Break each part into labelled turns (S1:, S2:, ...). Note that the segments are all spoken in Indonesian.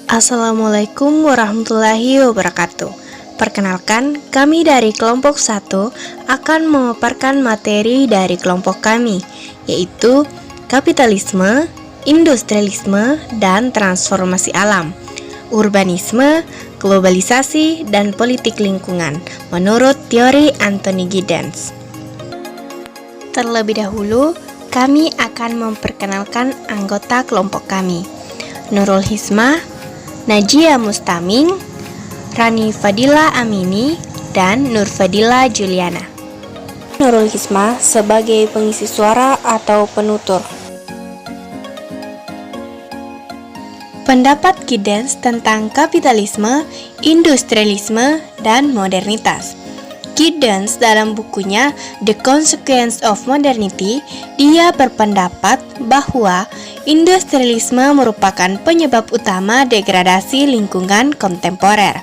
S1: Assalamualaikum warahmatullahi wabarakatuh. Perkenalkan, kami dari kelompok 1 akan memaparkan materi dari kelompok kami, yaitu kapitalisme, industrialisme, dan transformasi alam, urbanisme, globalisasi, dan politik lingkungan, menurut teori Anthony Giddens. Terlebih dahulu, kami akan memperkenalkan anggota kelompok kami, Nurul Hismah, Najia Mustaming, Rani Fadila Amini, dan Nur Fadila Juliana. Nurul Hismah sebagai pengisi suara atau penutur. Pendapat Giddens tentang kapitalisme, industrialisme, dan modernitas. Giddens dalam bukunya The Consequence of Modernity, dia berpendapat bahwa industrialisme merupakan penyebab utama degradasi lingkungan kontemporer.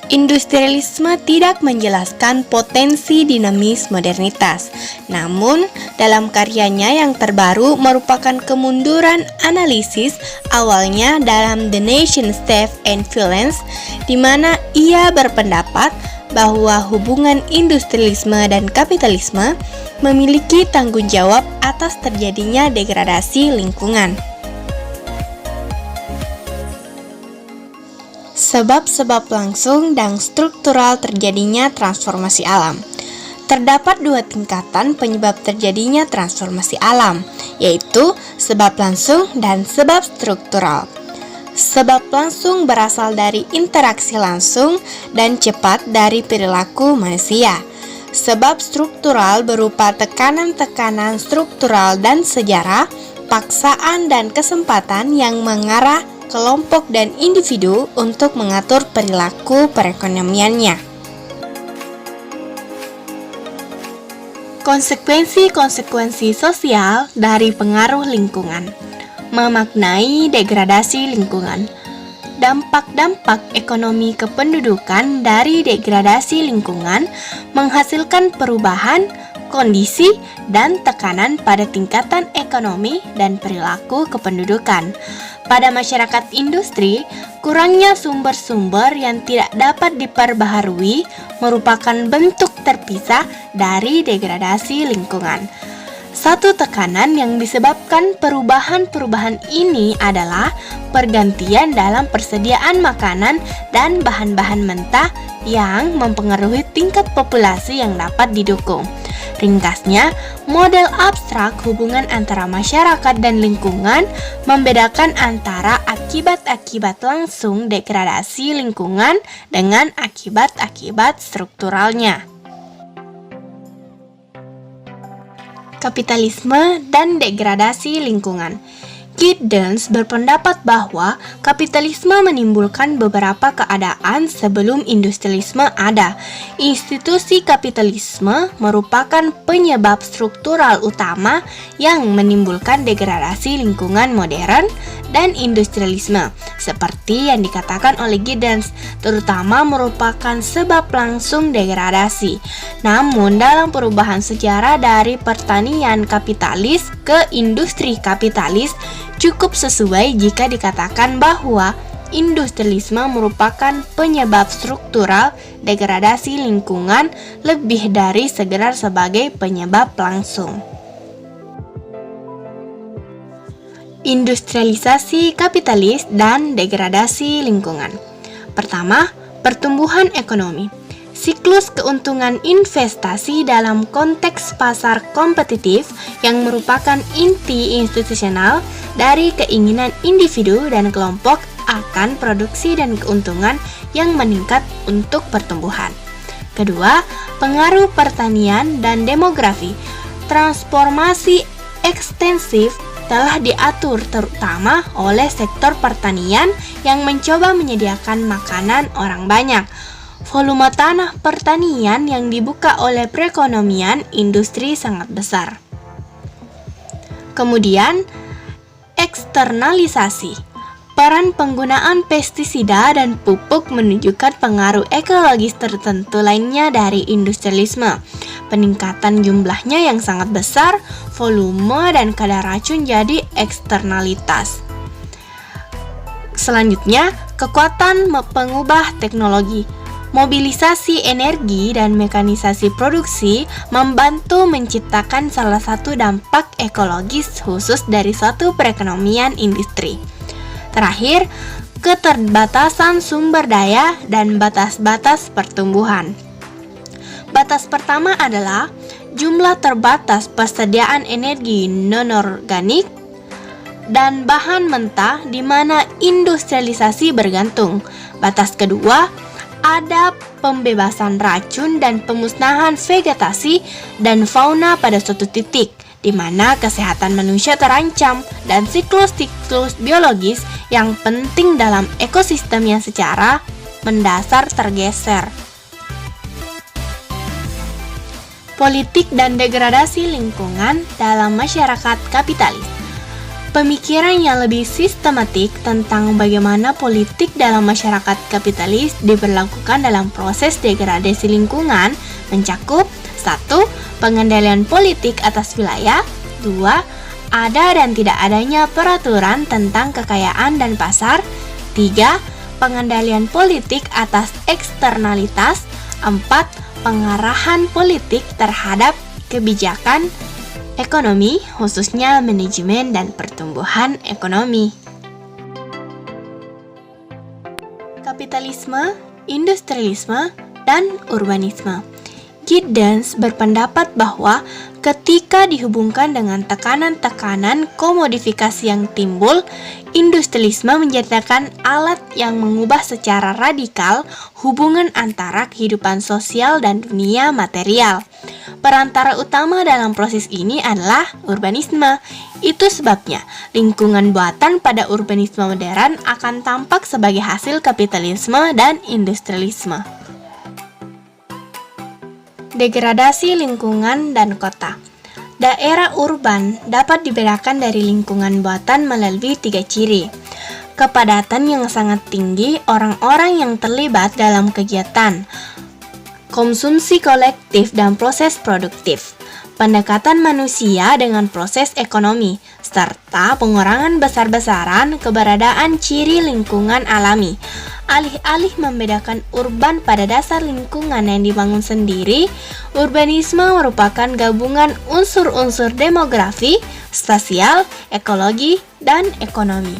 S1: Industrialisme tidak menjelaskan potensi dinamis modernitas, namun dalam karyanya yang terbaru merupakan kemunduran analisis awalnya dalam The Nation State and Violence, di mana ia berpendapat bahwa hubungan industrialisme dan kapitalisme memiliki tanggung jawab atas terjadinya degradasi lingkungan. Sebab-sebab langsung dan struktural terjadinya transformasi alam. Terdapat dua tingkatan penyebab terjadinya transformasi alam, yaitu sebab langsung dan sebab struktural. Sebab langsung berasal dari interaksi langsung dan cepat dari perilaku manusia. Sebab struktural berupa tekanan-tekanan struktural dan sejarah, paksaan dan kesempatan yang mengarah kelompok dan individu untuk mengatur perilaku perekonomiannya. Konsekuensi-konsekuensi sosial dari pengaruh lingkungan. Memaknai degradasi lingkungan. Dampak-dampak ekonomi kependudukan dari degradasi lingkungan menghasilkan perubahan, kondisi, dan tekanan pada tingkatan ekonomi dan perilaku kependudukan. Pada masyarakat industri, kurangnya sumber-sumber yang tidak dapat diperbaharui merupakan bentuk terpisah dari degradasi lingkungan. Satu tekanan yang disebabkan perubahan-perubahan ini adalah pergantian dalam persediaan makanan dan bahan-bahan mentah yang mempengaruhi tingkat populasi yang dapat didukung. Ringkasnya, model abstrak hubungan antara masyarakat dan lingkungan membedakan antara akibat-akibat langsung degradasi lingkungan dengan akibat-akibat strukturalnya. Kapitalisme dan degradasi lingkungan. Giddens berpendapat bahwa kapitalisme menimbulkan beberapa keadaan sebelum industrialisme ada. Institusi kapitalisme merupakan penyebab struktural utama yang menimbulkan degradasi lingkungan modern dan industrialisme, seperti yang dikatakan oleh Giddens, terutama merupakan sebab langsung degradasi. Namun, dalam perubahan sejarah dari pertanian kapitalis ke industri kapitalis, cukup sesuai jika dikatakan bahwa industrialisme merupakan penyebab struktural degradasi lingkungan lebih dari sekedar sebagai penyebab langsung. Industrialisasi kapitalis dan degradasi lingkungan. Pertama, pertumbuhan ekonomi. Siklus keuntungan investasi dalam konteks pasar kompetitif yang merupakan inti institusional dari keinginan individu dan kelompok akan produksi dan keuntungan yang meningkat untuk pertumbuhan. Kedua, pengaruh pertanian dan demografi. Transformasi ekstensif telah diatur terutama oleh sektor pertanian yang mencoba menyediakan makanan orang banyak. Volume tanah pertanian yang dibuka oleh perekonomian industri sangat besar. Kemudian, eksternalisasi. Peran penggunaan pestisida dan pupuk menunjukkan pengaruh ekologis tertentu lainnya dari industrialisme. Peningkatan jumlahnya yang sangat besar, volume dan kadar racun jadi eksternalitas. Selanjutnya, kekuatan pengubah teknologi. Mobilisasi energi dan mekanisasi produksi membantu menciptakan salah satu dampak ekologis khusus dari suatu perekonomian industri. Terakhir, keterbatasan sumber daya dan batas-batas pertumbuhan. Batas pertama adalah jumlah terbatas persediaan energi non-organik dan bahan mentah di mana industrialisasi bergantung. Batas kedua, ada pembebasan racun dan pemusnahan vegetasi dan fauna pada suatu titik, di mana kesehatan manusia terancam dan siklus-siklus biologis yang penting dalam ekosistem yang secara mendasar tergeser. Politik dan degradasi lingkungan dalam masyarakat kapitalis. Pemikiran yang lebih sistematik tentang bagaimana politik dalam masyarakat kapitalis diberlakukan dalam proses degradasi lingkungan mencakup 1. Pengendalian politik atas wilayah. 2. Ada dan tidak adanya peraturan tentang kekayaan dan pasar. 3. Pengendalian politik atas eksternalitas. 4. Pengarahan politik terhadap kebijakan ekonomi, khususnya manajemen dan pertumbuhan ekonomi. Kapitalisme, industrialisme, dan urbanisme. Giddens berpendapat bahwa ketika dihubungkan dengan tekanan-tekanan komodifikasi yang timbul, industrialisme menjadikan alat yang mengubah secara radikal hubungan antara kehidupan sosial dan dunia material. Perantara utama dalam proses ini adalah urbanisme. Itu sebabnya lingkungan buatan pada urbanisme modern akan tampak sebagai hasil kapitalisme dan industrialisme. Degradasi lingkungan dan kota. Daerah urban dapat dibedakan dari lingkungan buatan melalui 3 ciri. Kepadatan yang sangat tinggi orang-orang yang terlibat dalam kegiatan, konsumsi kolektif dan proses produktif, pendekatan manusia dengan proses ekonomi, serta pengurangan besar-besaran keberadaan ciri lingkungan alami. Alih-alih membedakan urban pada dasar lingkungan yang dibangun sendiri, urbanisme merupakan gabungan unsur-unsur demografi, spasial, ekologi, dan ekonomi.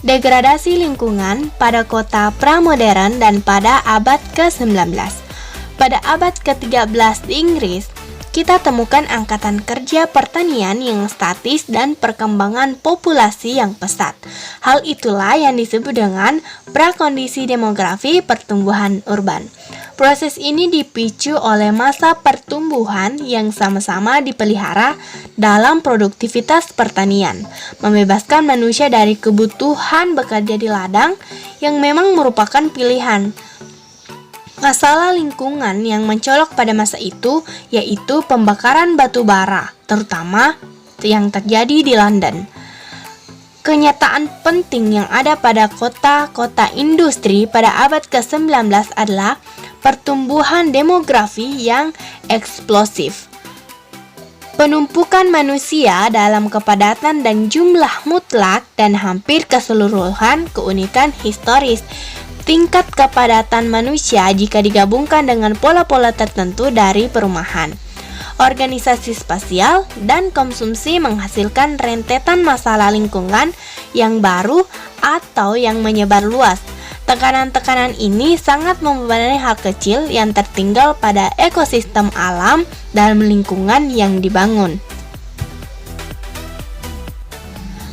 S1: Degradasi lingkungan pada kota pramodern dan pada abad ke-19. Pada abad ke-13 di Inggris, kita temukan angkatan kerja pertanian yang statis dan perkembangan populasi yang pesat. Hal itulah yang disebut dengan prakondisi demografi pertumbuhan urban. Proses ini dipicu oleh masa pertumbuhan yang sama-sama dipelihara dalam produktivitas pertanian, membebaskan manusia dari kebutuhan bekerja di ladang yang memang merupakan pilihan. Masalah lingkungan yang mencolok pada masa itu yaitu pembakaran batu bara, terutama yang terjadi di London. Kenyataan penting yang ada pada kota-kota industri pada abad ke-19 adalah pertumbuhan demografi yang eksplosif. Penumpukan manusia dalam kepadatan dan jumlah mutlak dan hampir keseluruhan keunikan historis. Tingkat kepadatan manusia jika digabungkan dengan pola-pola tertentu dari perumahan, organisasi spasial, dan konsumsi menghasilkan rentetan masalah lingkungan yang baru atau yang menyebar luas. Tekanan-tekanan ini sangat membebani hal kecil yang tertinggal pada ekosistem alam dalam lingkungan yang dibangun.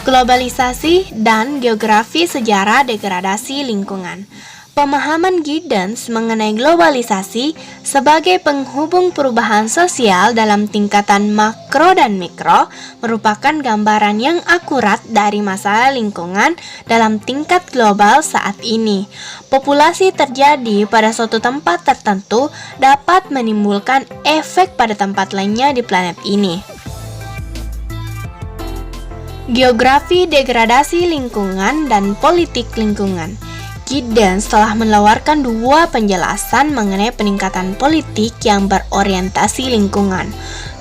S1: Globalisasi dan geografi sejarah degradasi lingkungan. Pemahaman Giddens mengenai globalisasi sebagai penghubung perubahan sosial dalam tingkatan makro dan mikro merupakan gambaran yang akurat dari masalah lingkungan dalam tingkat global saat ini. Populasi terjadi pada suatu tempat tertentu dapat menimbulkan efek pada tempat lainnya di planet ini. Geografi degradasi lingkungan dan politik lingkungan. Giddens telah menawarkan dua penjelasan mengenai peningkatan politik yang berorientasi lingkungan.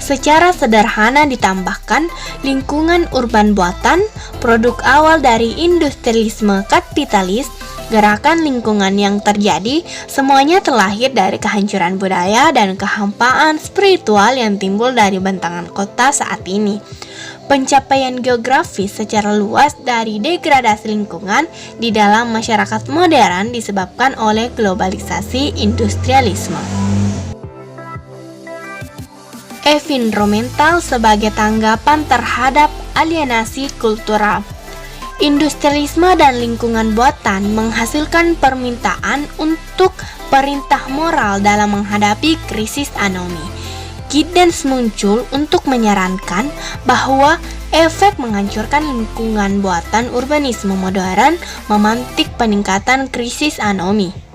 S1: Secara sederhana ditambahkan, lingkungan urban buatan, produk awal dari industrialisme kapitalis, gerakan lingkungan yang terjadi, semuanya terlahir dari kehancuran budaya dan kehampaan spiritual yang timbul dari bentangan kota saat ini. Pencapaian geografis secara luas dari degradasi lingkungan di dalam masyarakat modern disebabkan oleh globalisasi industrialisme. Environmental sebagai tanggapan terhadap alienasi kultural. Industrialisme dan lingkungan buatan menghasilkan permintaan untuk perintah moral dalam menghadapi krisis anomi. Giddens muncul untuk menyarankan bahwa efek menghancurkan lingkungan buatan urbanisme modern memantik peningkatan krisis anomi.